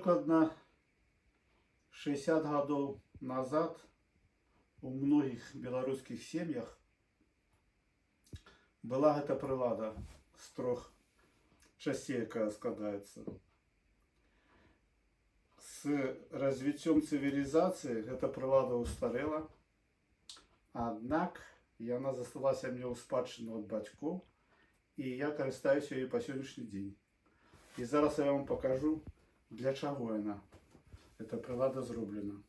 прикладно 60 годов назад у многих белорусских семьях была эта прилада з 3 частей, яка складається. С развитием цивилизации эта прилада устарела, однак она засталася мне у спадщину от батьков, и я користаюся ею по сьогоднішній день. И зараз я вам покажу, для чего она, эта прилада, зроблена.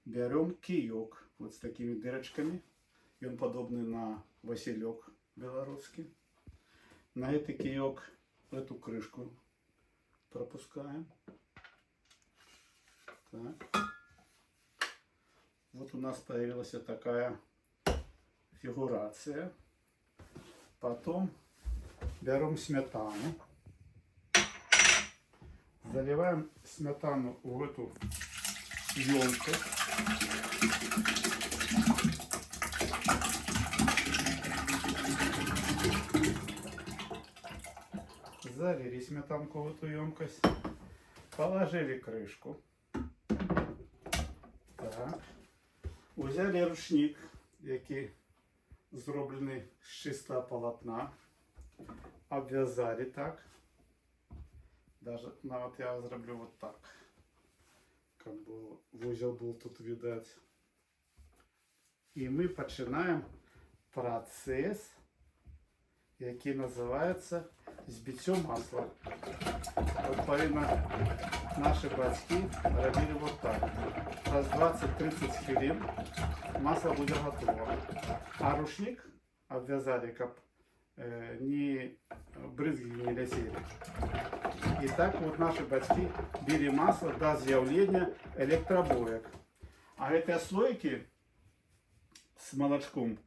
Берем кийок вот с такими дырочками, и он подобный на василек белорусский. На этот кийок эту крышку пропускаем. Так. Вот у нас появилась такая фигурация. Потом берем сметану. Заливаем сметану в эту емкость. Залили сметанку в эту емкость. Положили крышку. Так. Взяли рушник, який зроблений з чистого полотна. Обвязали так. Даже вот я зроблю вот так. Как бы вузел был тут видать. И мы починаем процесс, який называется збиття масла. Відповідно, наші батьки робили вот так. Раз 20-30 хвилин масло будет готово. А рушник обвязали, как ни брызги не летели. И так вот наши батьки били масло до з'явления электробоек. А эти слойки с молочком,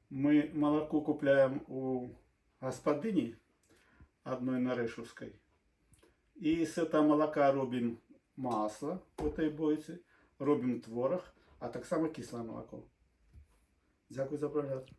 мы молоко купляем у господыни одной на Решевской. И с этого молока робим масло в этой бойці, робим творог, а так само кислое молоко. Дякую за перегляд.